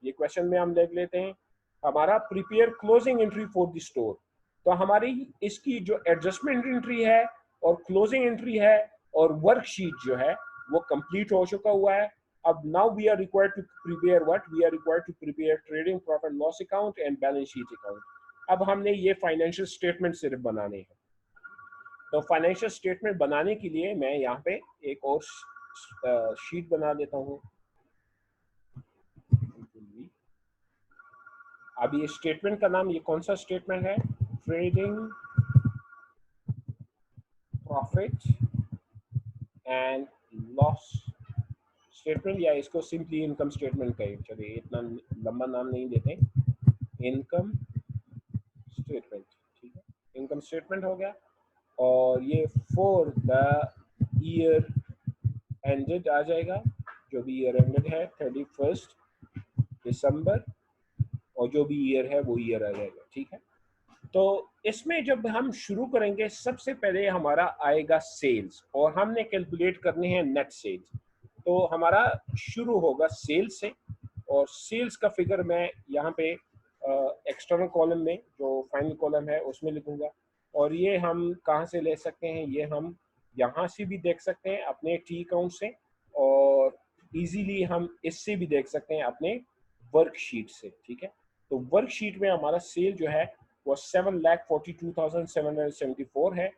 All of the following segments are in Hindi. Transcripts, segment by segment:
ये क्वेश्चन में हम देख लेते हैं। हमारा prepare closing entry for the store, तो हमारी इसकी जो एडजस्टमेंट एंट्री है और क्लोजिंग एंट्री है और वर्कशीट जो है वो कंप्लीट हो चुका हुआ है। अब now we are required to prepare what, we are required to prepare trading profit loss account and balance sheet account. अब हमने ये फाइनेंशियल स्टेटमेंट सिर्फ बनाने हैं। तो फाइनेंशियल स्टेटमेंट बनाने के लिए मैं यहाँ पे एक और शीट बना देता हूँ। अब ये स्टेटमेंट का नाम, ये कौन सा स्टेटमेंट है, trading profit and loss statement, या इसको सिंपली इनकम स्टेटमेंट कहें। चलिए इतना लंबा नाम नहीं देते, इनकम स्टेटमेंट, ठीक है, इनकम स्टेटमेंट हो गया। और ये फॉर द ईयर एंडेड आ जाएगा, जो भी ईयर एंडेड है 31 दिसंबर, और जो भी ईयर है वो ईयर आ जाएगा, ठीक है। तो इसमें जब हम शुरू करेंगे, सबसे पहले हमारा आएगा सेल्स, और हमने कैलकुलेट करने हैं नेट सेल्स। तो हमारा शुरू होगा सेल्स से, और सेल्स का फिगर मैं यहाँ पे एक्सटर्नल कॉलम में, जो फाइनल कॉलम है उसमें लिखूंगा। और ये हम कहाँ से ले सकते हैं, ये हम यहाँ से भी देख सकते हैं अपने टी अकाउंट से, और इजीली हम इससे भी देख सकते हैं अपने वर्कशीट से, ठीक है। तो वर्कशीट में हमारा सेल जो है वो 7,42,774 है।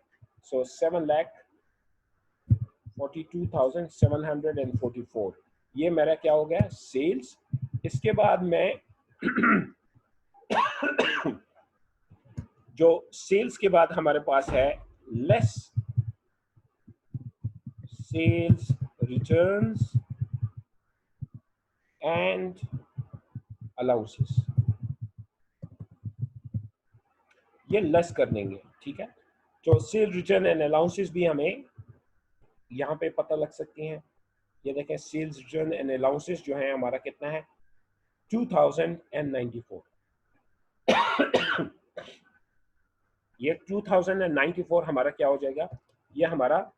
सो 7,42,744, ये मेरा क्या हो गया, सेल्स। इसके बाद मैं जो सेल्स के बाद हमारे पास है less sales returns and allowances, ये लेस कर देंगे, ठीक है। जो सेल रिटर्न एंड अलाउंसेस भी हमें यहाँ पे पता लग सकती हैं। ये देखें, सेल्स रिटर्न एंड अलाउंसेस जो है हमारा कितना है, 2094। ये 2094 हमारा क्या हो जाएगा, ये हमारा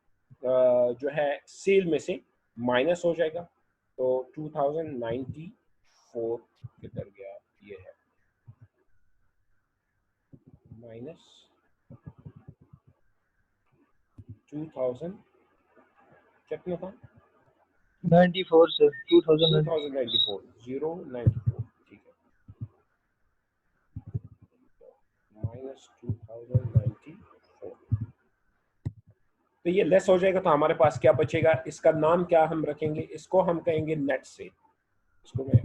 जो है सेल में से माइनस हो जाएगा। तो 2094 किधर गया, ये है माइनस 2000 कितना था, 94 सर, 2094। 094, ठीक है, माइनस 2094। तो ये लेस हो जाएगा, तो हमारे पास क्या बचेगा, इसका नाम क्या हम रखेंगे, इसको हम कहेंगे नेट सेल। इसको मैं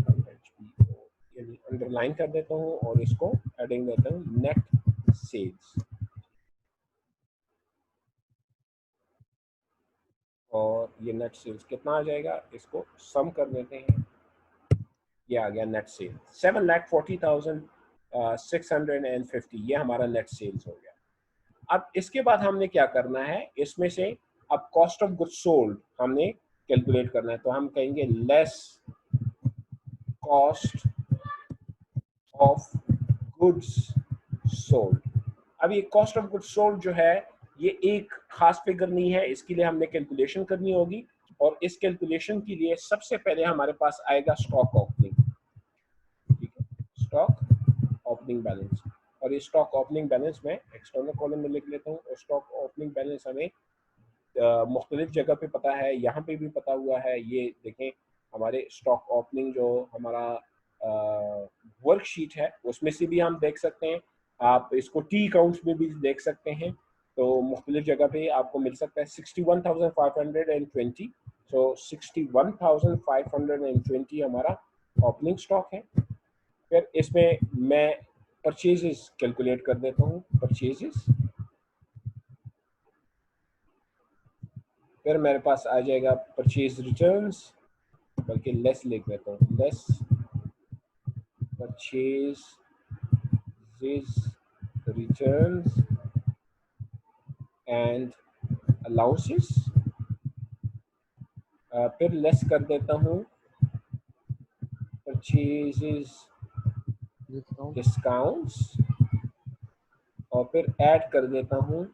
यानी अंडरलाइन कर देता हूँ और इसको हेडिंग देता हूँ नेट सेल्स। और ये नेट सेल्स कितना आ जाएगा, इसको सम कर देते हैं, ये आ गया नेट सेल 7,40,650, ये हमारा नेट सेल्स हो गया। अब इसके बाद हमने क्या करना है, इसमें से अब कॉस्ट ऑफ गुड्स सोल्ड हमने कैलकुलेट करना है। तो हम कहेंगे less cost of goods sold. अब ये कॉस्ट ऑफ गुड्स सोल्ड जो है ये एक खास फिगर नहीं है, इसके लिए हमने कैलकुलेशन करनी होगी। और इस कैलकुलेशन के लिए सबसे पहले हमारे पास आएगा स्टॉक ओपनिंग, ठीक है, स्टॉक ओपनिंग बैलेंस। और ये स्टॉक ओपनिंग बैलेंस मैं एक्सटर्नल कॉलम में लिख लेता हूँ। और स्टॉक ओपनिंग बैलेंस हमें मुख्तलिफ जगह पे पता है, यहाँ पे भी पता हुआ है। ये देखें, हमारे स्टॉक ओपनिंग जो हमारा वर्कशीट है उसमें से भी हम देख सकते हैं। आप इसको टी अकाउंट्स में भी देख सकते हैं। तो मुख्तलिफ जगह पे आपको मिल सकता है 61,520। सो 61,520 हमारा ओपनिंग स्टॉक है। फिर इसमें मैं परचेजेस कैलकुलेट कर देता हूँ, परचेजेस। फिर मेरे पास आ जाएगा परचेज रिटर्न्स, बल्कि लेस लिख देता हूँ, less purchase returns and allowances. फिर लेस कर देता हूँ परचेजेस डिस्काउंट्स, और फिर ऐड कर देता हूँ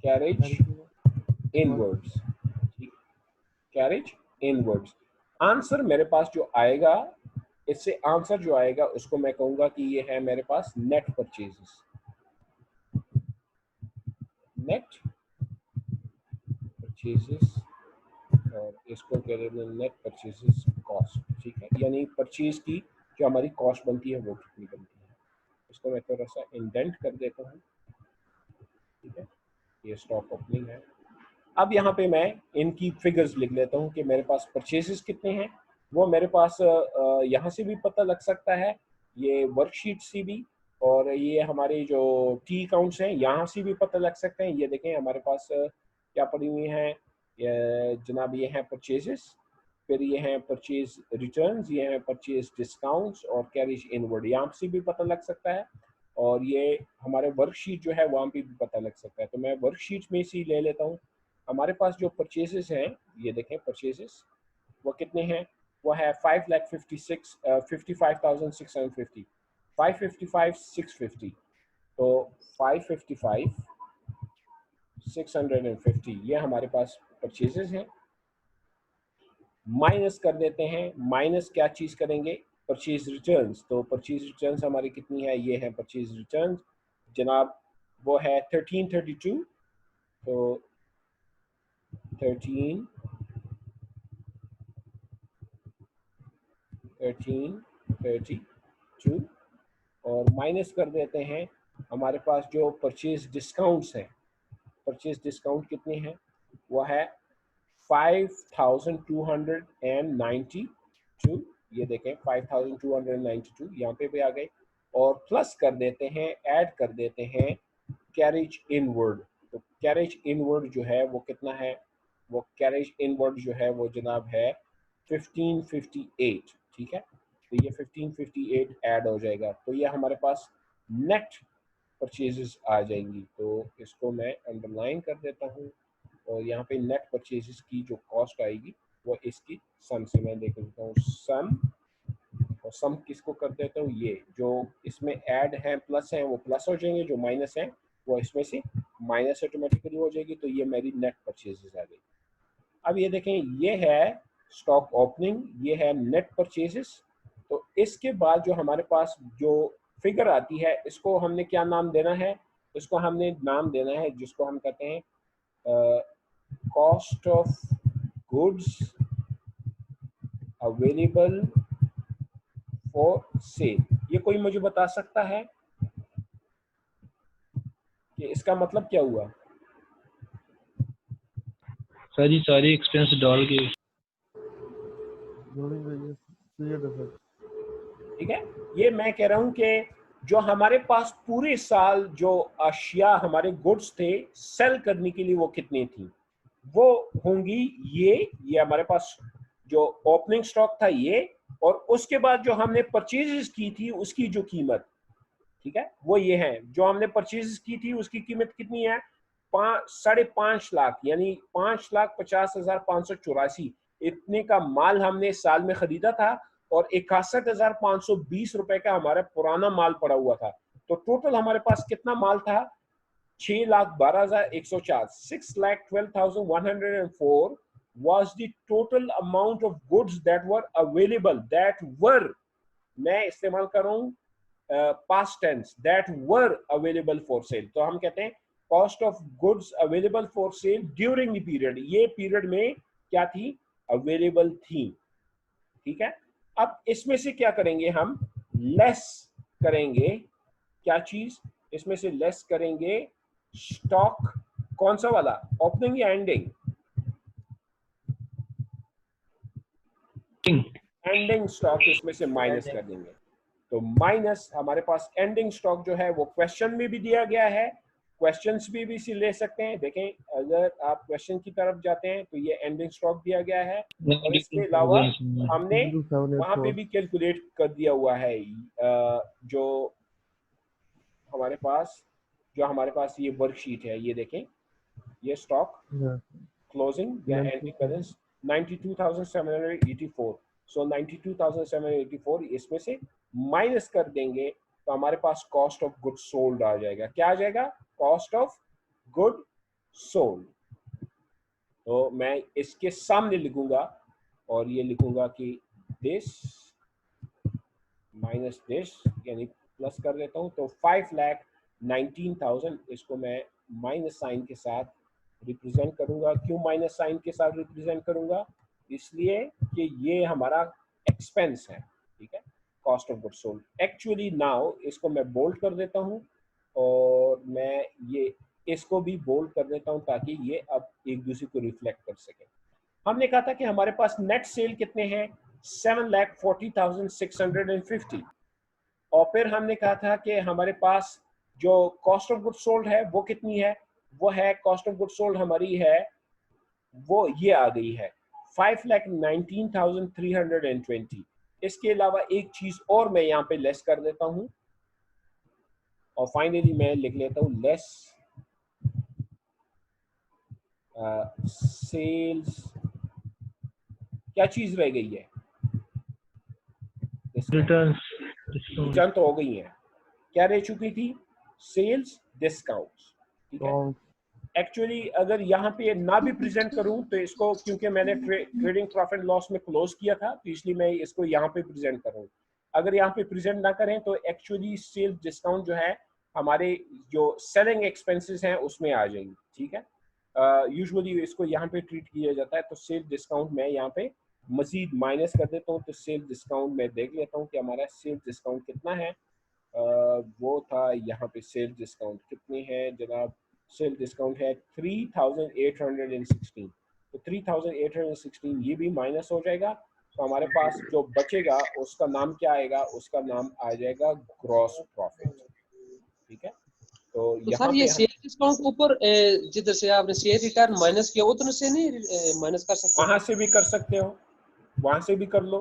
carriage inwards, carriage inwards. Answer मेरे पास जो आएगा, इससे आंसर जो आएगा उसको मैं कहूंगा कि ये है मेरे पास नेट परचेजेस, नेट परचेजेस, और इसको कह रहे हैं नेट परचेजेस कॉस्ट, ठीक है, यानी परचेज की जो हमारी कॉस्ट बनती है वो कितनी बनती है। इसको मैं थोड़ा सा इंडेंट कर देता हूँ, ठीक है, ये स्टॉक ओपनिंग है। अब यहाँ पे मैं इनकी फिगर्स लिख लेता हूँ कि मेरे पास परचेजेस कितने हैं, वो मेरे पास यहाँ से भी पता लग सकता है, ये वर्कशीट से भी, और ये हमारे जो टी अकाउंट्स हैं यहाँ से भी पता लग सकते हैं। ये देखें हमारे पास क्या पड़ी हुई हैं, जनाब ये हैं परचेजेस, फिर ये हैं परचेज रिटर्न्स, ये हैं परचेज डिस्काउंट्स और कैरिज इनवर्ड, यहाँ से भी पता लग सकता है, और ये हमारे वर्कशीट जो है वहाँ पे भी पता लग सकता है। तो मैं वर्कशीट में से ले लेता हूँ। हमारे पास जो परचेजेस हैं, ये देखें परचेजेस वो कितने हैं, वो है 5,55,650, 555,650, तो 555,650 ये हमारे पास परचेजेस हैं। माइनस कर देते हैं, माइनस क्या चीज़ करेंगे, परचेज रिटर्न्स, तो परचेज रिटर्न्स हमारी कितनी है, ये है परचेज रिटर्न्स जनाब, वो है 1332, तो 1332 और माइनस कर देते हैं हमारे पास जो परचेज डिस्काउंट्स हैं, परचेज डिस्काउंट कितने हैं, वो है 5,292, ये देखें 5,292 यहाँ पे भी आ गए, और प्लस कर देते हैं, ऐड कर देते हैं कैरेज इनवर्ड, तो कैरेज इनवर्ड जो है वो कितना है, वो कैरेज इनवर्ड जो है वो जनाब है 1558, ठीक है, तो ये 1558 ऐड हो जाएगा, तो ये हमारे पास नेट परचेजेस आ जाएंगी। तो इसको मैं अंडरलाइन कर देता हूँ, और यहाँ पे नेट परचेजेस की जो कॉस्ट आएगी वो इसकी सम से मैं देख लेता हूँ, सम, और सम किसको कर देता हूँ, ये जो इसमें ऐड है प्लस है वो प्लस हो जाएंगे, जो माइनस है वो इसमें से माइनस ऑटोमेटिकली हो जाएगी, तो ये मेरी नेट परचेजेस आ गई। अब ये देखें, ये है स्टॉक ओपनिंग, ये है नेट परचेजेस, तो इसके बाद जो हमारे पास जो फिगर आती है इसको हमने क्या नाम देना है, इसको हमने नाम देना है जिसको हम कहते हैं cost of goods available for sale. ये कोई मुझे बता सकता है कि इसका मतलब क्या हुआ? सारी एक्सपेंस डाल के ठीक है, ये मैं कह रहा हूं कि जो हमारे पास पूरे साल जो अशिया हमारे गुड्स थे सेल करने के लिए वो कितनी थी, वो होंगी ये हमारे पास जो ओपनिंग स्टॉक था ये, और उसके बाद जो हमने परचेजेस की थी उसकी जो कीमत, ठीक है, वो ये है, जो हमने परचेज की थी उसकी कीमत कितनी है, 5.5 लाख, यानी 5,50,584, इतने का माल हमने साल में खरीदा था, और 61,520 रुपए का हमारा पुराना माल पड़ा हुआ था, तो टोटल हमारे पास कितना माल था, 6,12,104, 6,12,104 was the total amount of goods that were available, that were, मैं इस्तेमाल कर रहा हूं past tense, that were available for sale, तो हम कहते हैं cost of goods available for sale during the period, ये पीरियड में क्या थी, अवेलेबल थी, ठीक है। अब इसमें से क्या करेंगे हम, लेस करेंगे, क्या चीज, इसमें से लेस करेंगे स्टॉक, कौन सा वाला, ओपनिंग या एंडिंग, एंडिंग स्टॉक इसमें से माइनस कर देंगे, तो माइनस हमारे पास एंडिंग स्टॉक जो है वो क्वेश्चन में भी दिया गया है, क्वेश्चंस भी इसे ले सकते हैं, देखें अगर आप क्वेश्चन की तरफ जाते हैं तो ये एंडिंग स्टॉक दिया गया है, और इसके अलावा हमने वहां पे भी कैलकुलेट कर दिया हुआ है जो हमारे पास ये वर्कशीट है, ये देखें, ये स्टॉक क्लोजिंग या एंडिंग बैलेंस 92,784, सो 92,784 इसमें से माइनस कर देंगे तो हमारे पास कॉस्ट ऑफ गुड सोल्ड आ जाएगा, क्या आ जाएगा, कॉस्ट ऑफ गुड सोल्ड, तो मैं इसके सामने लिखूंगा और ये लिखूंगा कि दिस माइनस दिस, यानी प्लस कर देता हूँ। तो 5,19,000 इसको मैं माइनस साइन के साथ रिप्रेजेंट करूंगा। क्यों माइनस साइन के साथ रिप्रेजेंट करूंगा? इसलिए कि ये हमारा एक्सपेंस है, ठीक है, cost of goods sold. Actually now इसको मैं बोल्ड कर देता हूँ और मैं ये इसको भी बोल्ड कर देता हूँ ताकि ये अब एक दूसरे को रिफ्लेक्ट कर सके। हमने कहा था कि हमारे पास नेट सेल कितने हैं? 7,40,650। और फिर हमने कहा था कि हमारे पास जो कॉस्ट ऑफ गुड्स सोल्ड है वो कितनी है? वो है, कॉस्ट ऑफ गुड्स सोल्ड हमारी है, वो ये आ गई है 5,19,320। इसके अलावा एक चीज और मैं यहाँ पे लेस कर देता हूँ और फाइनली मैं लिख लेता हूँ लेस सेल्स। क्या चीज रह गई है? रिटर्न रिटर्न तो हो गई है। क्या रह चुकी थी? सेल्स डिस्काउंट, ठीक है। एक्चुअली अगर यहाँ पे ना भी प्रेजेंट करूं तो इसको, क्योंकि मैंने ट्रेडिंग प्रॉफिट लॉस में क्लोज किया था तो इसलिए मैं इसको यहाँ पे प्रेजेंट करूँ। अगर यहाँ पे प्रेजेंट ना करें तो एक्चुअली सेल्स डिस्काउंट जो है हमारे जो सेलिंग एक्सपेंसेस हैं उसमें आ जाएंगी, ठीक है। यूजुअली इसको यहाँ पे ट्रीट किया जाता है। तो सेल्स डिस्काउंट मैं यहाँ पे मजीद माइनस कर देता हूँ। तो सेल्स डिस्काउंट मैं देख लेता हूँ कि हमारा सेल्स डिस्काउंट कितना है। वो था यहाँ पे सेल्स डिस्काउंट कितनी है जनाब? सेल डिस्काउंट है 3,816। तो 3,816 ये भी माइनस हो जाएगा। तो हमारे पास जो बचेगा उसका नाम क्या आएगा? उसका नाम आ जाएगा ग्रॉस प्रॉफिट, ठीक है। तो तो यहाँ सर ये पे शेयर डिस्काउंट के ऊपर जिधर से आपने शेयर रिटर्न माइनस किया उतने से नहीं माइनस कर सकते? वहां से भी कर सकते हो, वहां से भी कर लो,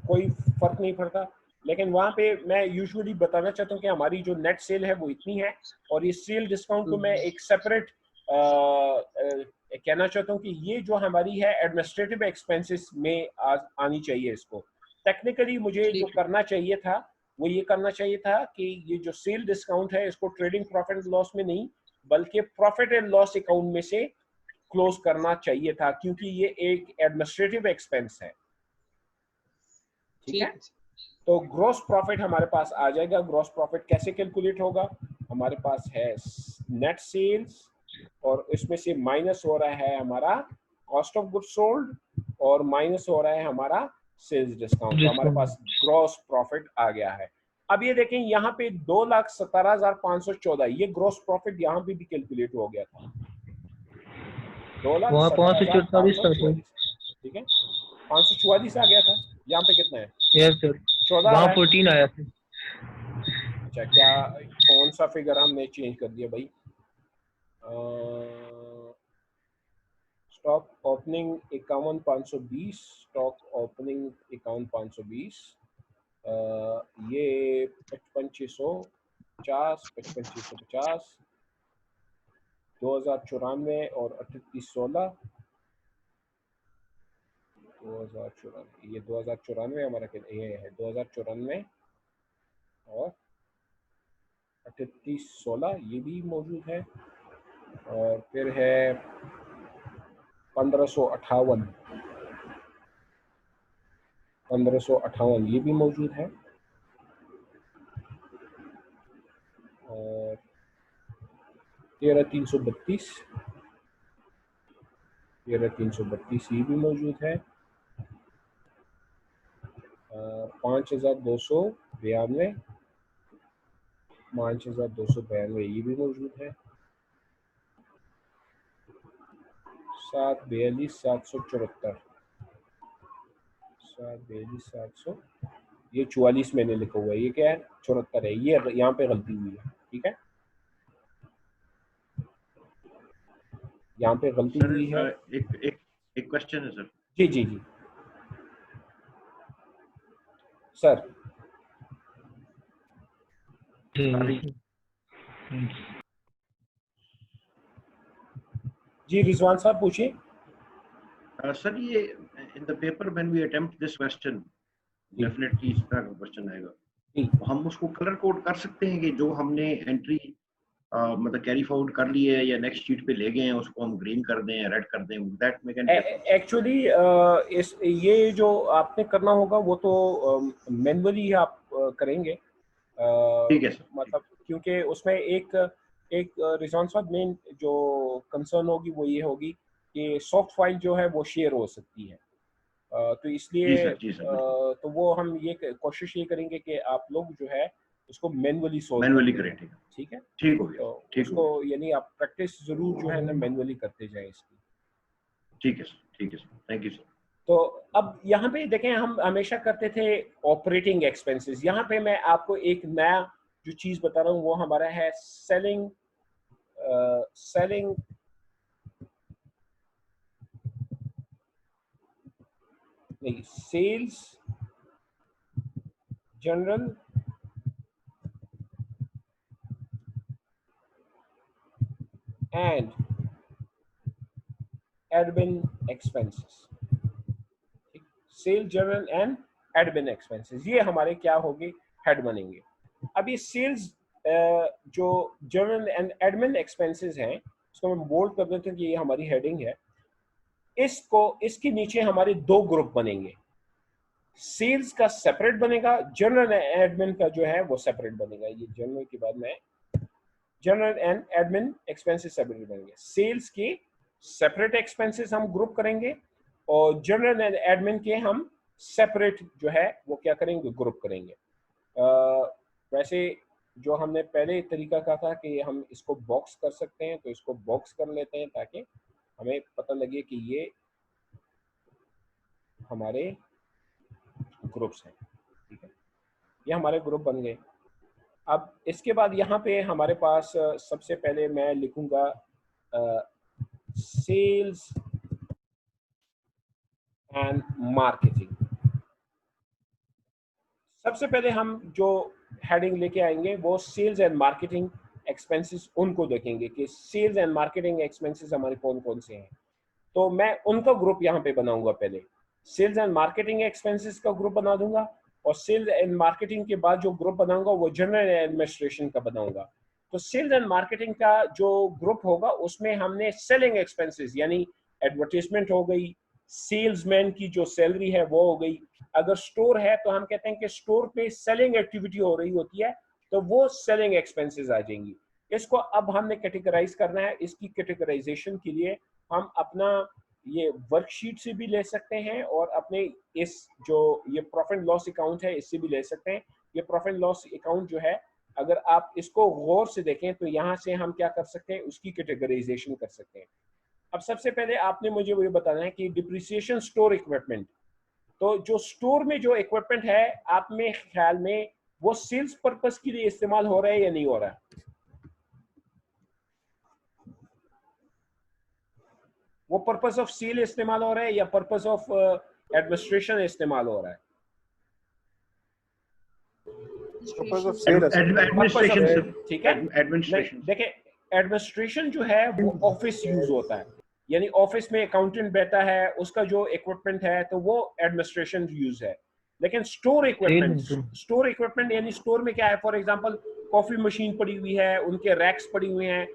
कोई फर्क नहीं पड़ता। लेकिन वहां पे मैं यूजुअली बताना चाहता हूँ कि हमारी जो नेट सेल है वो इतनी है और ये सेल डिस्काउंट को मैं एक सेपरेट कहना चाहता हूँ कि ये जो हमारी है एडमिनिस्ट्रेटिव एक्सपेंसेस में आनी चाहिए। इसको टेक्निकली मुझे जो करना चाहिए था वो ये करना चाहिए था कि ये जो सेल डिस्काउंट है इसको ट्रेडिंग प्रॉफिट एंड लॉस में नहीं बल्कि प्रॉफिट एंड लॉस अकाउंट में से क्लोज करना चाहिए था, क्योंकि ये एक एडमिनिस्ट्रेटिव एक्सपेंस है, ठीक है। तो ग्रॉस प्रॉफिट हमारे पास आ जाएगा। ग्रॉस प्रॉफिट कैसे कैलकुलेट होगा? हमारे पास है नेट सेल्स और इसमें से माइनस हो रहा है हमारा कॉस्ट ऑफ गुड्स सोल्ड और माइनस हो रहा है हमारा सेल्स डिस्काउंट। तो हमारे पास ग्रॉस प्रॉफिट आ गया है। अब ये देखें यहाँ पे 2,17,514 ये ग्रॉस प्रॉफिट यहाँ पे भी कैलकुलेट हो गया था, 2,17,544, ठीक है। 544 आ गया था। यहाँ पे कितना है? यस सर 14 वहाँ है। 14 आया था। अच्छा, क्या कौन सा फिगर हमने चेंज कर दिया भाई? स्टॉक ओपनिंग 51,520, स्टॉक ओपनिंग 51,520, ये 55,650, 55,650, 2,094 और 3816, 2,094, ये 2,094 हमारा ये है 2,094 और 3816 ये भी मौजूद है। और फिर है 1558, 1558 ये भी मौजूद है। और 13,332, 13,332 ये भी मौजूद है। 5,292, 5,292 ये भी मौजूद है। 742,774, 742,700 ये 44 मैंने लिखा हुआ है, ये क्या है? 74 है। ये यहाँ पे गलती हुई है, ठीक है, यहाँ पे गलती हुई है। एक क्वेश्चन है सर। जी जी जी सर। जी रिजवान साहब पूछिए। सर ये in the paper when we attempt this question definitely इस तरह का क्वेश्चन आएगा, तो हम उसको कलर कोड कर सकते हैं कि जो हमने एंट्री मतलब कैरी फॉरवर्ड कर लिए या नेक्स्ट शीट पे ले गए हैं, उसको हम ग्रीन कर दें, रेड कर दें, that make any difference? Actually इस ये जो आपने करना होगा वो तो मैनुअली आप करेंगे, ठीक है सर। मतलब क्योंकि उसमें एक एक रिस्पॉन्सिव मेन जो कंसर्न होगी वो ये होगी कि सॉफ्ट फाइल जो है वो शेयर हो सकती है, तो जी इसलिए सर, जी सर, बिल्कुल तो वो हम ये कोशिश ये करेंगे कि आप लोग जो है उसको मैनुअली सोल्व मैनुअली करें। करें। ठीक है, ठीक है, ठीक हो गया, तो ठीक हो उसको गया। यानी आप प्रैक्टिस जरूर जो है ना मैनुअली करते जाएं इसकी। ठीक है सर, ठीक है सर, थैंक यू सर। तो अब यहाँ पे देखें, हम हमेशा करते थे ऑपरेटिंग एक्सपेंसेस, यहाँ पे मैं आपको एक नया जो चीज बता रहा हूँ वो हमारा है सेलिंग सेलिंग नहीं, sales general and admin expenses. Sale general and admin expenses ये हमारे क्या होंगे, हेड बनेंगे। अब ये सेल्स जो जनरल एंड एडमिन एक्सपेंसेस हैं इसको मैं बोल्ड कर देता हूँ कि ये हमारी हेडिंग है। इसको इसके नीचे हमारे दो ग्रुप बनेंगे, सेल्स का सेपरेट बनेगा, जनरल एंड एडमिन का जो है वो सेपरेट बनेगा। ये जनरल के बाद में general and admin expenses separate बनेंगे। सेल्स के सेपरेट एक्सपेंसेस हम ग्रुप करेंगे और जनरल एंड एडमिन के हम सेपरेट जो है वो क्या करेंगे, ग्रुप करेंगे। वैसे जो हमने पहले तरीका कहा था कि हम इसको बॉक्स कर सकते हैं, तो इसको बॉक्स कर लेते हैं ताकि हमें पता लगे कि ये हमारे ग्रुप्स हैं। ठीक है, ये हमारे ग्रुप बन गए। अब इसके बाद यहाँ पे हमारे पास सबसे पहले मैं लिखूंगा सेल्स एंड मार्केटिंग। सबसे पहले हम जो हेडिंग लेके आएंगे वो सेल्स एंड मार्केटिंग एक्सपेंसेस, उनको देखेंगे कि सेल्स एंड मार्केटिंग एक्सपेंसेस हमारे कौन कौन से हैं। तो मैं उनका ग्रुप यहाँ पे बनाऊंगा, पहले सेल्स एंड मार्केटिंग एक्सपेंसेस का ग्रुप बना दूंगा और सेल्स एंड मार्केटिंग के बाद जो ग्रुप बनाऊंगा वो जनरल एडमिनिस्ट्रेशन का बनाऊंगा। तो सेल्स एंड मार्केटिंग का जो ग्रुप होगा उसमें हमने सेलिंग एक्सपेंसेस यानी एडवर्टाइजमेंट हो गई, सेल्समैन की जो सैलरी है वो हो गई। अगर स्टोर है तो हम कहते हैं कि स्टोर पे सेलिंग एक्टिविटी हो रही होती है तो वो सेलिंग एक्सपेंसेस आ जाएंगी। इसको अब हमने कैटेगराइज करना है। इसकी कैटेगराइजेशन के लिए हम अपना ये वर्कशीट से भी ले सकते हैं और अपने इस जो ये प्रॉफिट लॉस अकाउंट है इससे भी ले सकते हैं। ये प्रॉफिट लॉस अकाउंट जो है अगर आप इसको गौर से देखें तो यहाँ से हम क्या कर सकते हैं, उसकी कैटेगराइजेशन कर सकते हैं। अब सबसे पहले आपने मुझे वो बताना है कि डिप्रिसिएशन स्टोर इक्विपमेंट, तो जो स्टोर में जो इक्विपमेंट है आप में ख्याल में वो सेल्स पर्पस के लिए इस्तेमाल हो रहा है या नहीं हो रहा है? वो पर्पस ऑफ सेल इस्तेमाल हो रहा है या पर्पस ऑफ एडमिनिस्ट्रेशन इस्तेमाल हो रहा है? Purpose of sale administration. ठीक है, एडमिनिस्ट्रेशन। देखिए एडमिनिस्ट्रेशन जो है वो ऑफिस यूज होता है, यानी ऑफिस में अकाउंटेंट बैठा है उसका जो इक्विपमेंट है तो वो एडमिनिस्ट्रेशन यूज है। लेकिन स्टोर इक्विपमेंट यानी स्टोर में क्या है, फॉर एग्जांपल कॉफी मशीन पड़ी हुई है, उनके रैक्स पड़ी हुई हैं,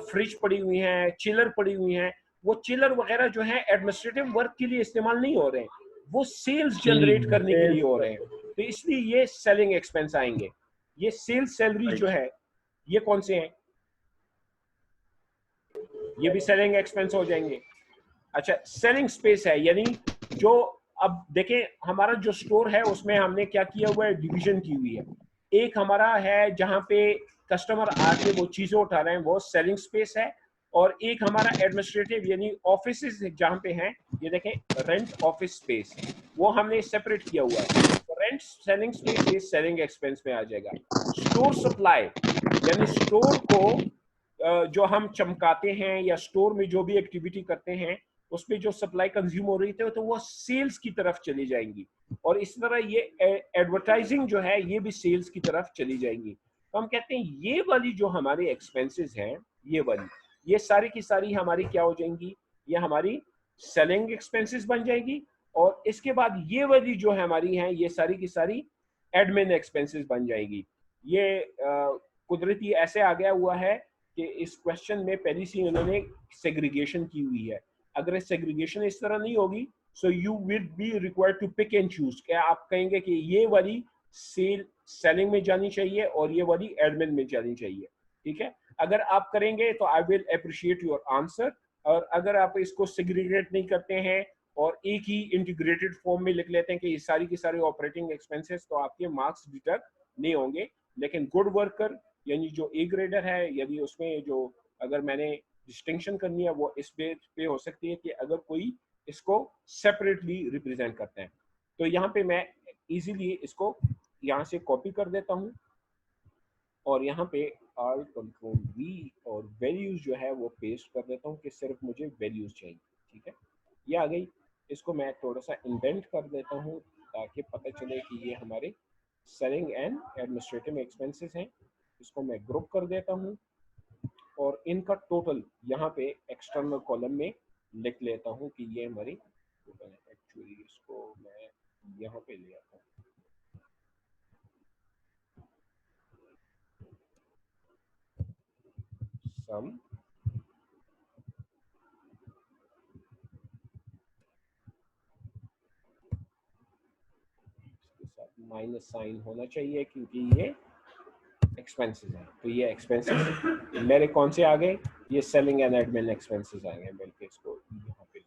फ्रिज पड़ी हुई हैं, चिलर पड़ी हुई हैं, वो चिलर वगैरह जो है एडमिनिस्ट्रेटिव वर्क के लिए इस्तेमाल नहीं हो रहे हैं, वो सेल्स जनरेट करने के लिए हो रहे हैं। तो इसलिए ये सेलिंग एक्सपेंस आएंगे। ये सेल्स सैलरी जो है ये कौन से हैं, ये भी सेलिंग एक्सपेंस हो जाएंगे। अच्छा, सेलिंग स्पेस है, यानी जो अब देखें हमारा जो स्टोर है उसमें हमने क्या किया हुआ है, डिवीजन की हुई है। एक हमारा है जहां पे कस्टमर आके वो चीजें उठा रहे हैं वो सेलिंग स्पेस है, और एक हमारा एडमिनिस्ट्रेटिव यानी ऑफिस जहां पे हैं, ये देखें रेंट ऑफिस स्पेस, वो हमने सेपरेट किया हुआ है। तो रेंट सेलिंग स्पेस ये सेलिंग एक्सपेंस में आ जाएगा। स्टोर सप्लाई यानी स्टोर को जो हम चमकाते हैं या स्टोर में जो भी एक्टिविटी करते हैं उसमें जो सप्लाई कंज्यूम हो रही थी तो वो सेल्स की तरफ चली जाएंगी, और इस तरह ये एडवर्टाइजिंग जो है ये भी सेल्स की तरफ चली जाएंगी। तो हम कहते हैं ये वाली जो हमारे एक्सपेंसेस हैं, ये सारी की सारी हमारी क्या हो जाएंगी, ये हमारी सेलिंग एक्सपेंसेस बन जाएगी। और इसके बाद ये वाली जो है हमारी हैं ये सारी की सारी एडमिन एक्सपेंसेस बन जाएगी। ये कुदरती ऐसे आ गया हुआ है कि इस क्वेश्चन में पहली सी उन्होंने सेग्रीगेशन की हुई है। अगर सेग्रीगेशन इस तरह नहीं होगी, so you will be required to pick and choose. क्या आप कहेंगे कि ये वाली सेलिंग में जानी चाहिए और ये वाली एडमिन में जानी चाहिए, ठीक है। अगर आप करेंगे तो I will appreciate your answer, और अगर आप इसको सेग्रीगेट नहीं करते हैं और एक ही इंटीग्रेटेड फॉर्म में लिख लेते हैं कि ये सारी की सारी ऑपरेटिंग एक्सपेंसेस, तो आपके मार्क्स डिडक्ट नहीं होंगे। लेकिन गुड वर्कर यानी जो ए ग्रेडर है, यदि उसमें जो अगर मैंने डिस्टिंक्शन करनी है वो इस पे हो सकती है कि अगर कोई इसको सेपरेटली रिप्रेजेंट करते हैं। तो यहाँ पे मैं इजीली इसको यहाँ से कॉपी कर देता हूँ और यहाँ पे Alt Control V और वैल्यूज जो है वो पेस्ट कर देता हूँ कि सिर्फ मुझे वैल्यूज चाहिए, ठीक है। ये आ गई। इसको मैं थोड़ा सा इंडेंट कर देता हूँ ताकि पता चले कि ये हमारे सेलिंग एंड एडमिनिस्ट्रेटिव एक्सपेंसेस हैं। इसको मैं ग्रुप कर देता हूँ और इनका टोटल यहाँ पे एक्सटर्नल कॉलम में लिख लेता हूँ कि ये हमारी टोटल है। एक्चुअली इसको मैं यहाँ पे ले आता हूँ। सम माइनस साइन होना चाहिए क्योंकि ये एक्सपेंसेस हैं। तो ये एक्सपेंसेस मेरे कौन से आ गए, ये सेलिंग एंड एडमिन एक्सपेंसेस आ गए। बल्कि इसको यहाँ पे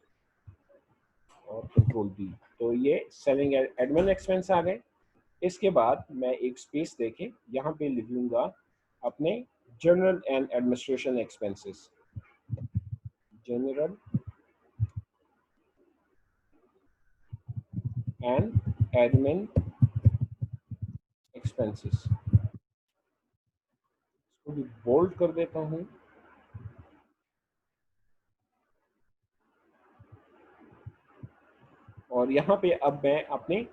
और कंट्रोल बी, तो ये सेलिंग एंड एडमिन एक्सपेंस आ गए। इसके बाद मैं एक स्पेस देके यहाँ पे लिख लूंगा अपने general and administration expenses, general and admin expenses. इसको भी बोल्ड कर देता हूँ। और यहाँ पे अब मैं अपने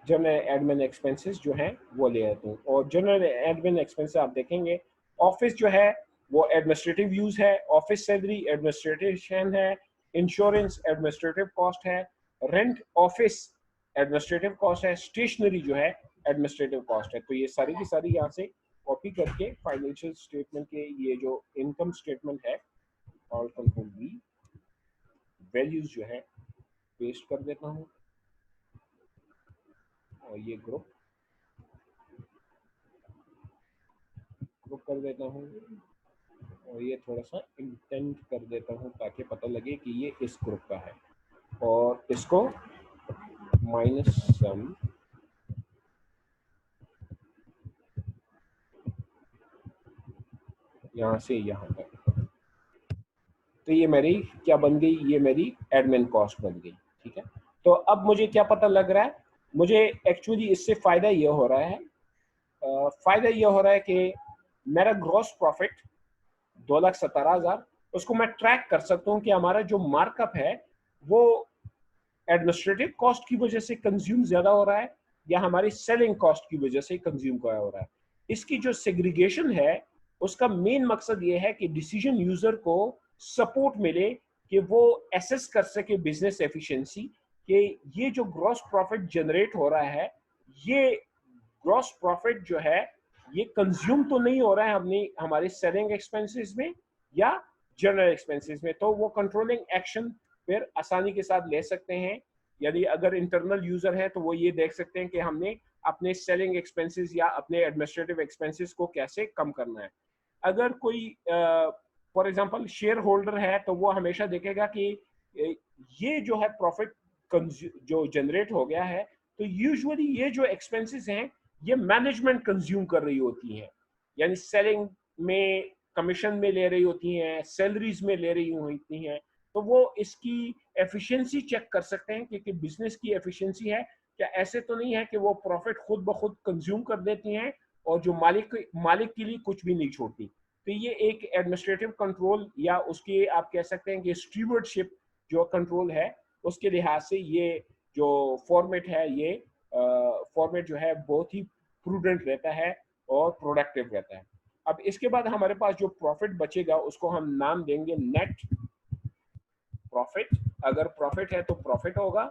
जनरल एडमिन एक्सपेंसेस जो हैं वो ले आता हूँ। और जनरल एडमिन एक्सपेंसेस आप देखेंगे ऑफिस जो है वो एडमिनिस्ट्रेटिव यूज है, ऑफिस सैलरी एडमिनिस्ट्रेशन है, इंश्योरेंस एडमिनिस्ट्रेटिव कॉस्ट है, रेंट ऑफिस एडमिनिस्ट्रेटिव कॉस्ट है, स्टेशनरी जो है एडमिनिस्ट्रेटिव कॉस्ट है। तो ये सारी की सारी यहाँ से कॉपी करके फाइनेंशियल स्टेटमेंट के ये जो इनकम स्टेटमेंट है और कंट्रोल वी वैल्यूज जो है पेस्ट कर देता हूँ और ये ग्रुप कर देता हूँ और ये थोड़ा सा इंटेंट कर देता हूँ ताकि पता लगे कि ये इस ग्रुप का है। और इसको माइनस सम यहाँ से यहाँ तक। तो ये मेरी क्या बन गई, ये मेरी एडमिन कॉस्ट बन गई, ठीक है। तो अब मुझे क्या पता लग रहा है, मुझे एक्चुअली इससे फायदा ये हो रहा है, कि मेरा ग्रॉस प्रॉफिट 2,17,000, उसको मैं ट्रैक कर सकता हूँ कि हमारा जो मार्कअप है वो एडमिनिस्ट्रेटिव कॉस्ट की वजह से कंज्यूम ज्यादा हो रहा है या हमारी सेलिंग कॉस्ट की वजह से कंज्यूम क्या हो रहा है। इसकी जो सेग्रीगेशन है उसका मेन मकसद ये है कि डिसीजन यूजर को सपोर्ट मिले कि वो एसेस कर सके बिजनेस एफिशिएंसी कि ये जो ग्रॉस प्रॉफिट जनरेट हो रहा है, ये ग्रॉस प्रॉफिट जो है ये कंज्यूम तो नहीं हो रहा है हमने हमारे सेलिंग एक्सपेंसेस में या जनरल एक्सपेंसेस में। तो वो कंट्रोलिंग एक्शन फिर आसानी के साथ ले सकते हैं। यदि अगर इंटरनल यूजर है तो वो ये देख सकते हैं कि हमने अपने सेलिंग एक्सपेंसेस या अपने एडमिनिस्ट्रेटिव एक्सपेंसेस को कैसे कम करना है। अगर कोई फॉर एग्जांपल शेयर होल्डर है तो वो हमेशा देखेगा कि ये जो है प्रॉफिट जो जनरेट हो गया है, तो यूजुअली ये जो एक्सपेंसेस हैं ये मैनेजमेंट कंज्यूम कर रही होती हैं, यानी सेलिंग में कमीशन में ले रही होती हैं, सैलरीज में ले रही होती हैं। तो वो इसकी एफिशिएंसी चेक कर सकते हैं कि बिजनेस की एफिशिएंसी है क्या। ऐसे तो नहीं है कि वो प्रॉफिट खुद ब खुद कंज्यूम कर देती हैं और जो मालिक के लिए कुछ भी नहीं छोड़ती। तो ये एक एडमिनिस्ट्रेटिव कंट्रोल या उसकी आप कह सकते हैं कि स्टीवर्डशिप जो कंट्रोल है उसके लिहाज से ये जो फॉर्मेट है, ये फॉर्मेट जो है बहुत ही प्रूडेंट रहता है और प्रोडक्टिव रहता है। अब इसके बाद हमारे पास जो प्रॉफिट बचेगा उसको हम नाम देंगे नेट प्रॉफिट। अगर प्रॉफिट है तो प्रॉफिट होगा,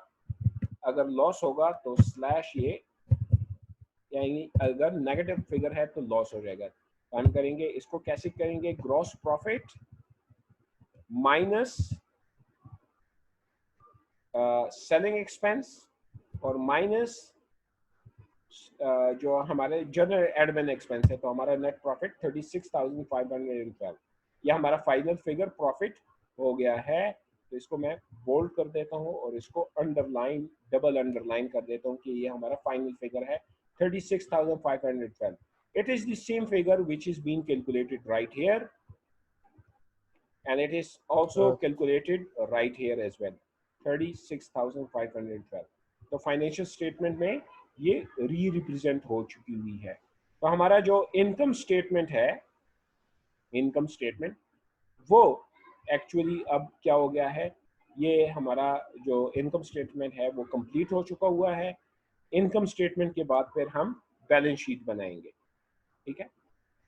अगर लॉस होगा तो स्लैश ये, यानी अगर नेगेटिव फिगर है तो लॉस हो जाएगा। हम करेंगे इसको कैसे करेंगे, gross profit minus selling expense और माइनस जो हमारे जनरल एडमिन एक्सपेंस है, तो हमारा नेट प्रॉफिट 36,512, यह हमारा फाइनल फिगर प्रॉफिट हो गया है। तो इसको मैं बोल्ड कर देता हूँ और इसको अंडरलाइन, डबल अंडरलाइन कर देता हूँ कि ये हमारा फाइनल फिगर है 36,512. It is the same figure which is being calculated right here, and it is also calculated right here as well, 36,512. तो फाइनेंशियल स्टेटमेंट में ये रिप्रेजेंट हो चुकी हुई है। तो हमारा जो इनकम स्टेटमेंट है, इनकम स्टेटमेंट वो एक्चुअली अब क्या हो गया है, ये हमारा जो इनकम स्टेटमेंट है वो कंप्लीट हो चुका हुआ है। इनकम स्टेटमेंट के बाद फिर हम बैलेंस शीट बनाएंगे, ठीक है।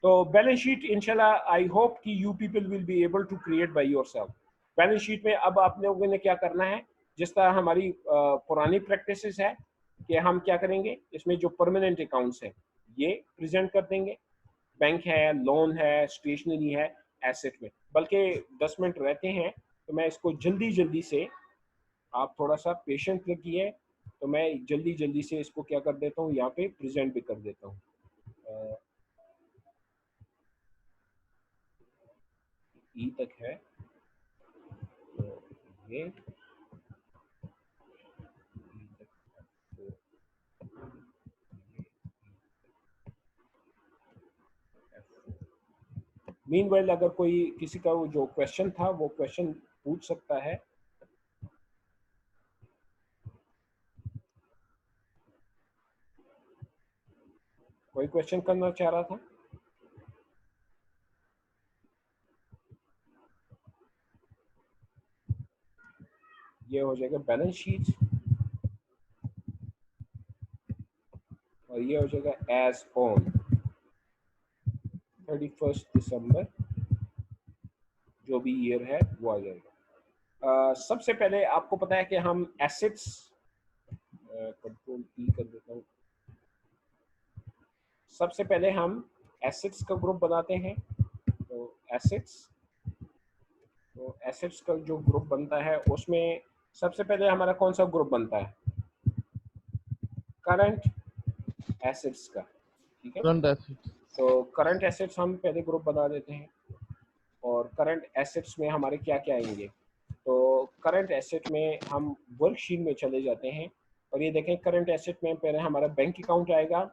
तो बैलेंस शीट इंशाल्लाह आई होप कि you people will be able to create by yourself. Balance sheet में अब आप लोगों ने क्या करना है, जिस तरह हमारी पुरानी प्रैक्टिसेस है कि हम क्या करेंगे, इसमें जो परमानेंट अकाउंट्स है ये प्रेजेंट कर देंगे, बैंक है, लोन है, स्टेशनरी है, एसेट में। बल्कि 10 मिनट रहते हैं तो मैं इसको जल्दी जल्दी से, आप थोड़ा सा पेशेंट रखिए, तो मैं जल्दी जल्दी से इसको क्या कर देता हूँ, यहाँ पे प्रेजेंट भी कर देता हूँ। ई तक है, तो ये मीनवाइल अगर कोई किसी का वो जो क्वेश्चन था वो क्वेश्चन पूछ सकता है। कोई क्वेश्चन करना चाह रहा था? ये हो जाएगा बैलेंस शीट और ये हो जाएगा एज ऑन 31 दिसंबर, जो भी ईयर है वो आ जाएगा। सबसे पहले आपको पता है कि हम एसेट्स, कंट्रोल ई कर देता हूँ, सबसे पहले हम एसेट्स का ग्रुप बनाते हैं। तो एसेट्स का जो ग्रुप बनता है उसमें सबसे पहले हमारा कौन सा ग्रुप बनता है, करंट एसेट्स का, ठीक है। Current assets. तो करंट एसेट्स हम पहले ग्रुप बना देते हैं, और करंट एसेट्स में हमारे क्या क्या आएंगे, तो करंट एसेट में हम वर्कशीट में चले जाते हैं और ये देखें, करंट एसेट में पहले हमारा बैंक अकाउंट आएगा,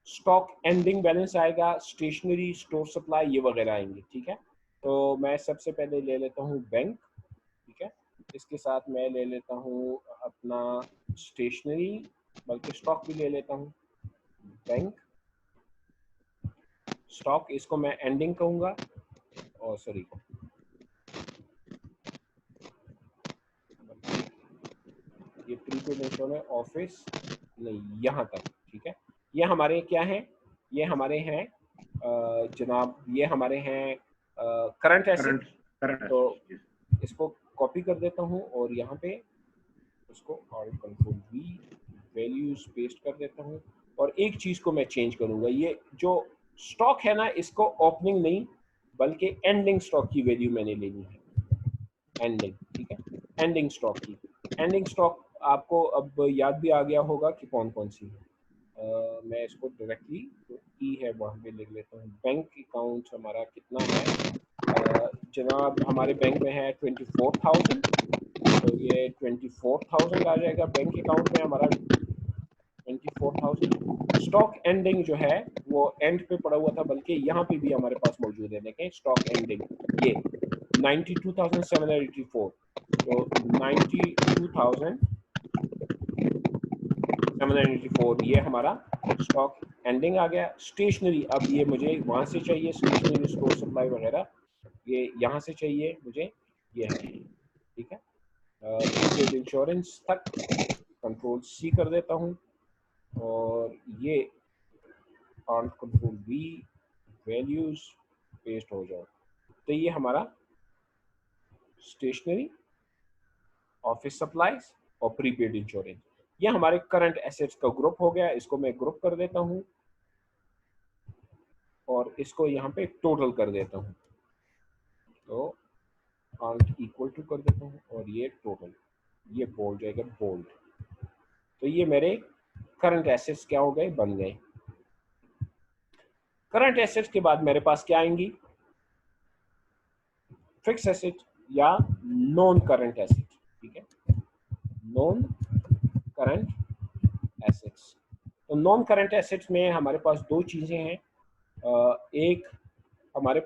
स्टॉक एंडिंग बैलेंस आएगा, स्टेशनरी, स्टोर सप्लाई, ये वगैरह आएंगे, ठीक है। तो मैं सबसे पहले ले लेता हूँ बैंक, ठीक है। इसके साथ मैं ले लेता हूँ अपना स्टेशनरी, बल्कि स्टॉक भी ले लेता हूँ, बैंक, स्टॉक, इसको मैं एंडिंग कहूँगा, और सॉरी ये प्रीपेड इंश्योरेंस ऑफिस नहीं, यहाँ तक, ठीक है। ये हमारे क्या हैं, ये हमारे हैं जनाब, ये हमारे हैं करंट एसेट। तो इसको कॉपी कर देता हूँ और यहाँ पे उसको alt control we, values paste कर देता हूँ। और एक चीज़ को मैं चेंज करूँगा, ये जो स्टॉक है ना, इसको ओपनिंग नहीं बल्कि एंडिंग स्टॉक की वैल्यू मैंने लेनी है, एंडिंग, ठीक है, एंडिंग स्टॉक की। एंडिंग स्टॉक आपको अब याद भी आ गया होगा कि कौन कौन सी है। मैं इसको डायरेक्टली जो ई है वहाँ पे लिख लेता हूँ। बैंक अकाउंट हमारा कितना है जनाब, हमारे बैंक में है 24,000, तो ये 24,000 आ जाएगा बैंक अकाउंट में हमारा, 24,000। स्टॉक एंडिंग जो है वो एंड पे पड़ा हुआ था, बल्कि यहाँ पे भी हमारे पास मौजूद है, देखें स्टॉक एंडिंग, ये 92,784, तो 92,784 ये हमारा स्टॉक एंडिंग आ गया। स्टेशनरी, अब ये मुझे वहाँ से चाहिए, स्टेशनरी, स्टोर सप्लाई वगैरह, ये यहाँ से चाहिए मुझे, ये है, ठीक है। प्रीपेड इंश्योरेंस तक कंट्रोल सी कर देता हूँ, और ये alt control we, values paste हो जाए। तो ये हमारा स्टेशनरी, ऑफिस सप्लाईज और प्रीपेड इंश्योरेंस, ये हमारे करंट एसेट्स का ग्रुप हो गया। इसको मैं ग्रुप कर देता हूँ और इसको यहाँ पे टोटल कर देता हूँ, तो काउंट इक्वल टू कर देता हूँ और ये टोटल, ये बोल्ड जाएगा बोल्ड। तो ये मेरे करंट एसेट्स क्या हो गए, बन गए। करंट एसेट्स के बाद मेरे पास क्या आएंगी, फिक्स एसेट या नॉन करंट एसेट। ठीक है, नॉन करंट एसेट्स। तो नॉन करंट एसेट्स में हमारे पास दो चीजें हैं, एक हमारे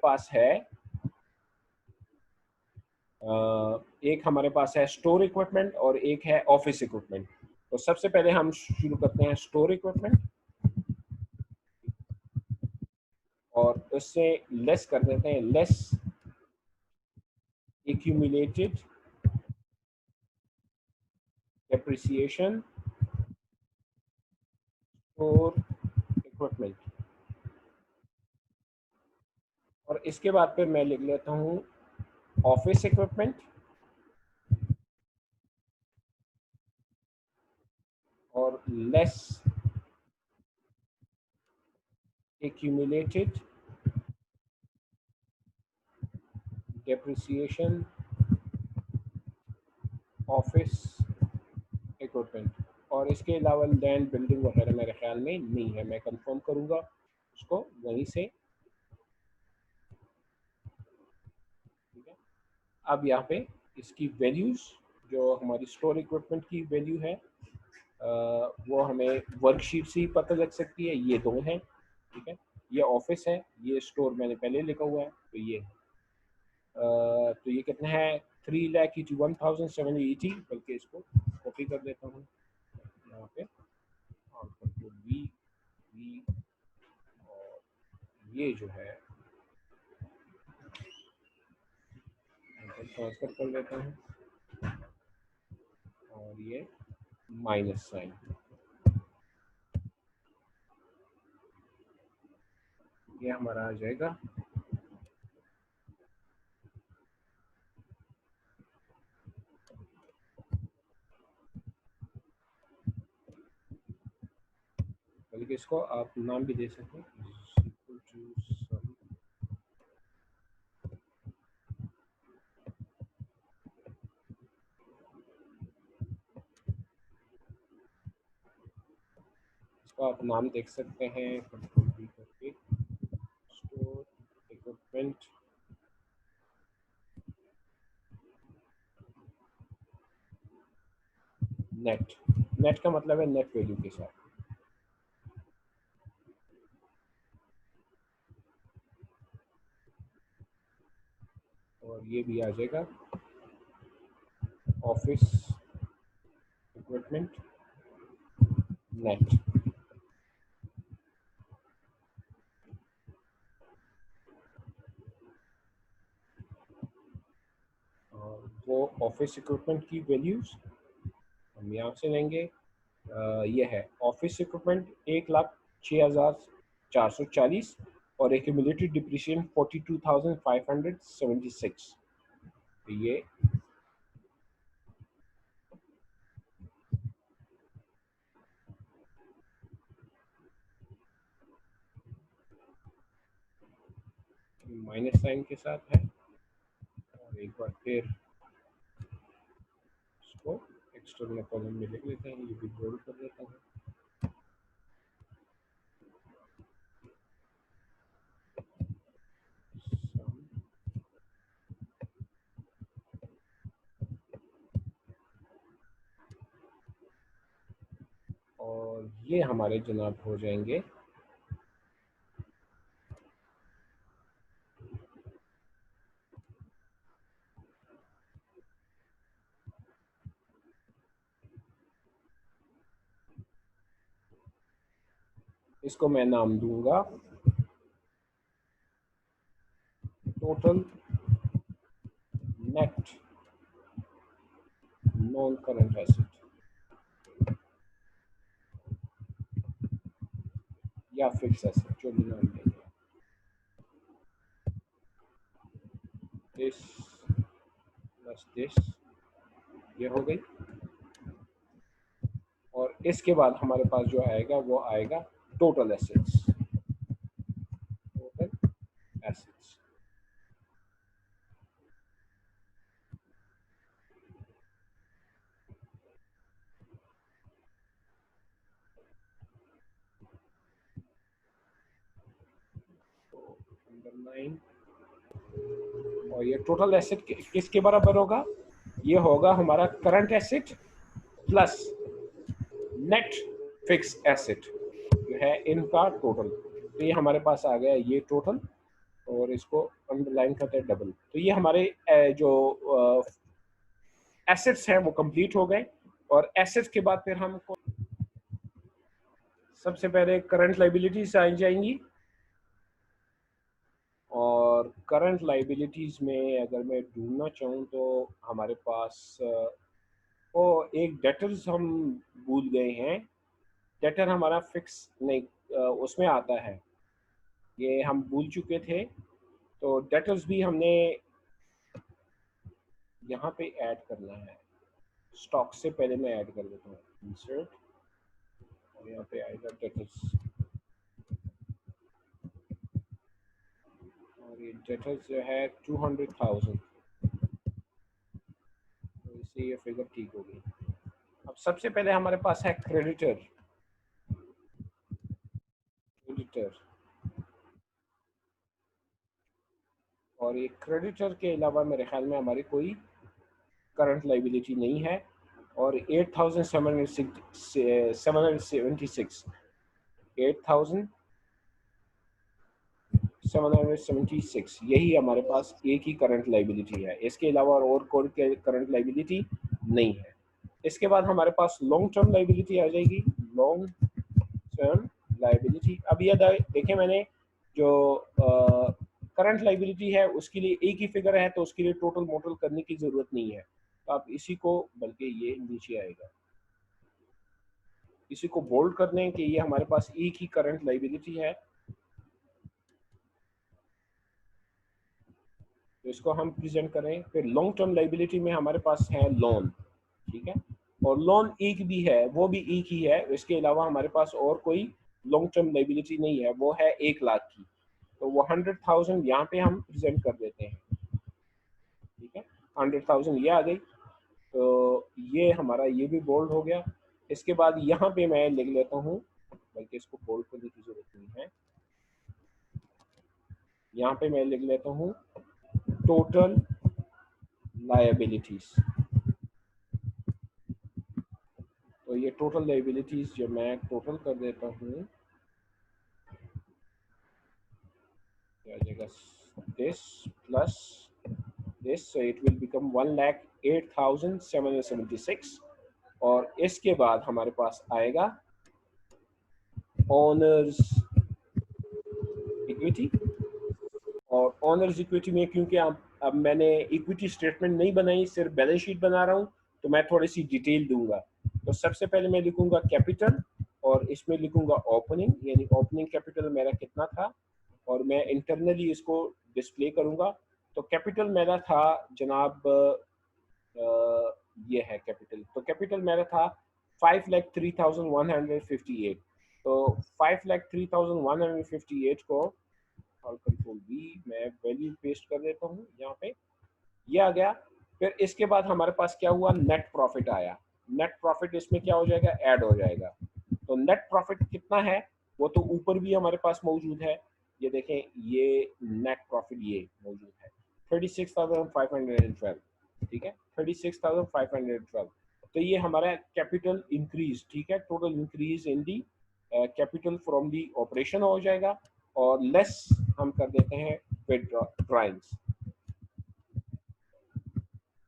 पास है स्टोर इक्विपमेंट और एक है ऑफिस इक्विपमेंट। तो सबसे पहले हम शुरू करते हैं स्टोर इक्विपमेंट और उससे लेस कर देते हैं, less accumulated depreciation for equipment। और इसके बाद पे मैं लिख लेता हूँ ऑफिस इक्विपमेंट और less accumulated depreciation office equipment. और इसके अलावा लैंड बिल्डिंग वगैरह मेरे ख्याल में नहीं है, मैं कंफर्म करूंगा उसको वहीं से। ठीक है, अब यहाँ पे इसकी वैल्यूज, जो हमारी स्टोर इक्विपमेंट की वैल्यू है वो हमें वर्कशीट से ही पता लग सकती है, ये दो हैं। ठीक है, ये ऑफिस है, ये स्टोर मैंने पहले लिखा हुआ है, तो ये तो ये कितना है 3,81,780, बल्कि इसको कॉपी कर देता हूँ यहाँ पे और कंट्रोल वी वी, और ये जो है ट्रांसफर कर देता हूँ और ये माइनस साइन, ये हमारा आ जाएगा बल्कि इसको आप नाम भी दे सकते हैं, इसको आप नाम देख सकते हैं कंट्रोल वी करके, स्टोर इक्विपमेंट नेट। नेट का मतलब है नेट वैल्यू के साथ। और ये भी आ जाएगा ऑफिस इक्विपमेंट नेट। और वो ऑफिस इक्विपमेंट की वैल्यूज हम यहाँ से लेंगे, ये है ऑफिस इक्विपमेंट 1,06,440 और एक्यूमुलेटेड डिप्रिसिएशन 42,576। तो ये माइनस साइन के साथ है। और एक बार फिर इसको एक्सटर्नल कॉलम में लिख लेते हैं, ये भी बोल्ड कर देता हूँ। और ये हमारे जनाब हो जाएंगे इसको मैं नाम दूंगा total net non current asset या फिक्स एसेट, जो भी नाम देंगे। दिस प्लस दिस, ये हो गई। और इसके बाद हमारे पास जो आएगा वो आएगा टोटल एसेट्स। टोटल 9, और ये टोटल एसेट किसके बराबर होगा? ये होगा हमारा current asset plus net fix asset जो है इनका टोटल। तो ये हमारे पास आ गया ये टोटल, और इसको अंडरलाइन करते हैं डबल। तो ये हमारे जो एसेट्स हैं वो कंप्लीट हो गए। और एसेट्स के बाद फिर हम सबसे पहले करंट लाइबिलिटीज आ जाएंगी, और करंट लाइबिलिटीज में अगर मैं ढूंढना चाहूँ तो हमारे पास वो एक डेटर्स हम भूल गए हैं। डेटर हमारा फिक्स नहीं उसमें आता है, ये हम भूल चुके थे। तो डेटर्स भी हमने यहाँ पे ऐड करना है। स्टॉक से पहले मैं ऐड कर देता हूँ, इंसर्ट, और यहाँ पे आएगा डेटर्स, और ये डेटर्स जो है 200,000, तो इससे ये फिगर ठीक होगी। अब सबसे पहले हमारे पास है क्रेडिटर। और ये क्रेडिटर के अलावा मेरे ख्याल में हमारी कोई करंट लाइबिलिटी नहीं है। और 8,776 यही हमारे पास एक ही करंट लाइबिलिटी है। इसके अलावा और कोई करंट लाइबिलिटी नहीं है। इसके बाद हमारे पास लॉन्ग टर्म लाइबिलिटी आ जाएगी। लॉन्ग टर्म लाइबिलिटी, अब ये देखें मैंने जो करंट लाइबिलिटी है उसके लिए एक ही फिगर है, तो उसके लिए टोटल मोटल करने की जरूरत नहीं है। तो आप इसी को, बल्कि ये नीचे आएगा, इसी को बोल्ड कर दें कि ये हमारे पास एक ही करंट लाइबिलिटी है। तो इसको हम प्रेजेंट करें। फिर लॉन्ग टर्म लाइबिलिटी में हमारे पास है लोन, ठीक है, और लोन एक भी है, वो भी एक ही है। इसके अलावा हमारे पास और कोई लॉन्ग टर्म लाइबिलिटी नहीं है, वो है 1 लाख की। तो वो 100,000 यहाँ पे हम प्रेजेंट कर देते हैं, ठीक है, 100,000 ये आ गई। तो ये हमारा ये भी बोल्ड हो गया। इसके बाद यहाँ पे मैं लिख लेता हूँ, बल्कि इसको बोल्ड करने की जरूरत नहीं है, यहाँ पे मैं लिख लेता हूँ टोटल लायबिलिटीज। तो ये टोटल लायबिलिटीज जब मैं टोटल कर देता हूँ, क्या आ जाएगा, this plus this, so it will become 1,08,776। और इसके बाद हमारे पास आएगा ओनर्स इक्विटी। और ओनर्स इक्विटी में क्योंकि अब मैंने इक्विटी स्टेटमेंट नहीं बनाई, सिर्फ बैलेंस शीट बना रहा हूँ, तो मैं थोड़ी सी डिटेल दूंगा। तो सबसे पहले मैं लिखूंगा कैपिटल, और इसमें लिखूंगा ओपनिंग, यानी ओपनिंग कैपिटल मेरा कितना था, और मैं इंटरनली इसको डिस्प्ले करूंगा। तो कैपिटल मेरा था जनाब, ये है कैपिटल। तो कैपिटल मेरा था 5,03,158। तो 5,03,158 को कंट्रोल बी, मैं वैल्यू पेस्ट कर देता हूँ यहाँ पे, ये आ गया। फिर इसके बाद हमारे पास क्या हुआ, नेट प्रॉफिट आया। नेट प्रॉफिट इसमें क्या हो जाएगा, ऐड हो जाएगा। तो नेट प्रॉफिट कितना है वो तो ऊपर भी हमारे पास मौजूद है, ये देखें, ये नेट प्रॉफिट ये मौजूद है 36,512, ठीक है, 36,512। तो ये हमारा कैपिटल इंक्रीज, ठीक है, total increase in the capital from the operation हो जाएगा। और लेस हम कर देते हैं विद ड्राइंग्स,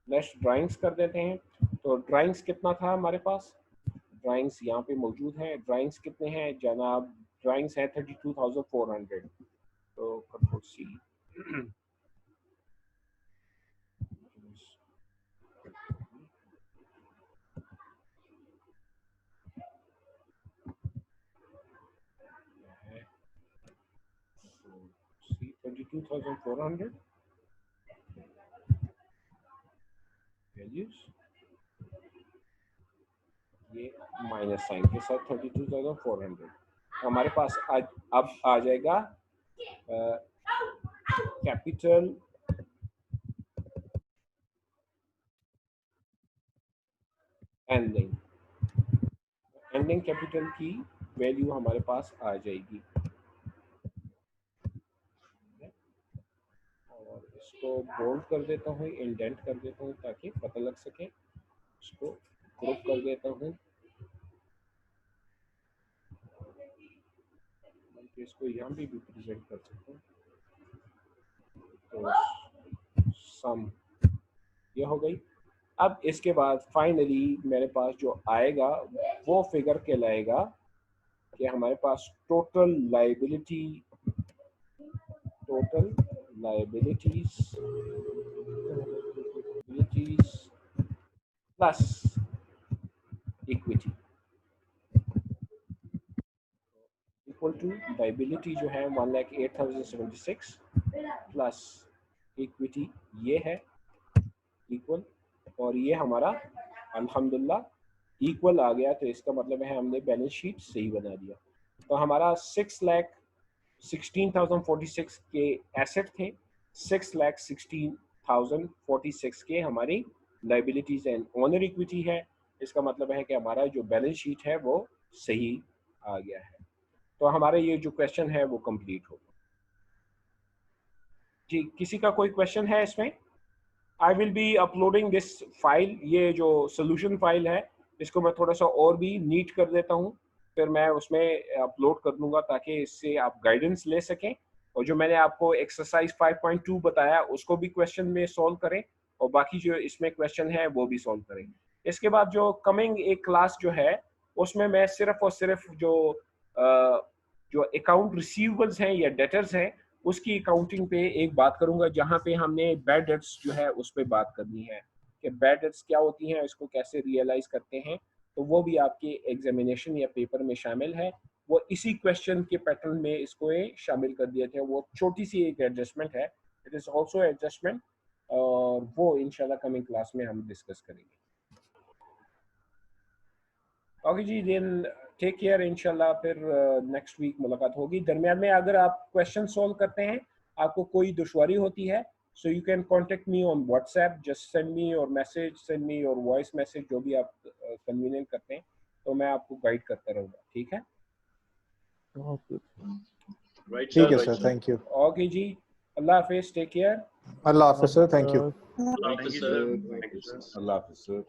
लेस ड्राइंग्स कर देते हैं। तो ड्राइंग्स कितना था हमारे पास, ड्राइंग्स यहाँ पे मौजूद है। ड्राइंग्स कितने हैं जनाब, ड्राइंग्स है 32,400। तो कंट्रोल सी, सी 32,400 वैल्यूज, ये माइनस साइन के साथ 32,400। हमारे पास आज अब आ जाएगा कैपिटल एंडिंग, एंडिंग कैपिटल की वैल्यू हमारे पास आ जाएगी। इसको बोल्ड कर देता हूँ, इंडेंट कर देता हूँ ताकि पता लग सके। इसको ग्रुप कर देता हूँ, इसको यहाँ भी प्रेजेंट कर सकता हूँ। तो सम ये हो गई। अब इसके बाद फाइनली मेरे पास जो आएगा वो फिगर कहलाएगा कि हमारे पास total liabilities plus equity equal to liability जो है 1,08,076 प्लस इक्विटी ये है इक्वल, और ये हमारा अल्हम्दुलिल्लाह इक्वल आ गया। तो इसका मतलब है हमने बैलेंस शीट सही बना दिया। तो हमारा 6,16,046 के एसेट थे, 6,16,046 के हमारी लायबिलिटीज एंड ओनर इक्विटी है। इसका मतलब है कि हमारा जो बैलेंस शीट है वो सही आ गया है। तो हमारा ये जो क्वेश्चन है वो कंप्लीट होगा। जी, किसी का कोई क्वेश्चन है इसमें? I will be uploading this file, ये जो सोल्यूशन फाइल है इसको मैं थोड़ा सा और भी नीट कर देता हूँ, फिर मैं उसमें अपलोड कर दूंगा ताकि इससे आप गाइडेंस ले सकें। और जो मैंने आपको एक्सरसाइज 5.2 बताया उसको भी क्वेश्चन में सॉल्व करें, और बाकी जो इसमें क्वेश्चन है वो भी सॉल्व करें। इसके बाद जो कमिंग एक क्लास जो है उसमें मैं सिर्फ और सिर्फ जो अकाउंट रिसीवेबल्स हैं या डेटर्स हैं उसकी अकाउंटिंग पे एक बात करूंगा, जहां पे हमने बैड डेट्स जो है उस पर बात करनी है कि बैड डेट्स क्या होती हैं, इसको कैसे रियलाइज करते हैं। तो वो भी आपके एग्जामिनेशन या पेपर में शामिल है। वो इसी क्वेश्चन के पैटर्न में इसको शामिल कर दिए थे। वो छोटी सी एक एडजस्टमेंट है, इट इज ऑल्सो एडजस्टमेंट, और वो इंशाल्लाह कमिंग क्लास में हम डिस्कस करेंगे। ओके जी, देन टेक केयर, इंशाल्लाह फिर नेक्स्ट वीक मुलाकात होगी। दरमियान में अगर आप क्वेश्चन सॉल्व करते हैं, आपको कोई दुश्वारी होती है, so you can contact me on WhatsApp, just send me your message, send me your voice message, जो भी आप कन्वीनियंट करते हैं, तो मैं आपको गाइड करता रहूँगा। ठीक है? ठीक है सर, थैंक यू। ओके जी, अल्लाह हाफिज, टेक केयर। अल्लाह हाफिज sir, thank you. Thank you, sir. Thank you, sir. अल्लाह हाफिज सर।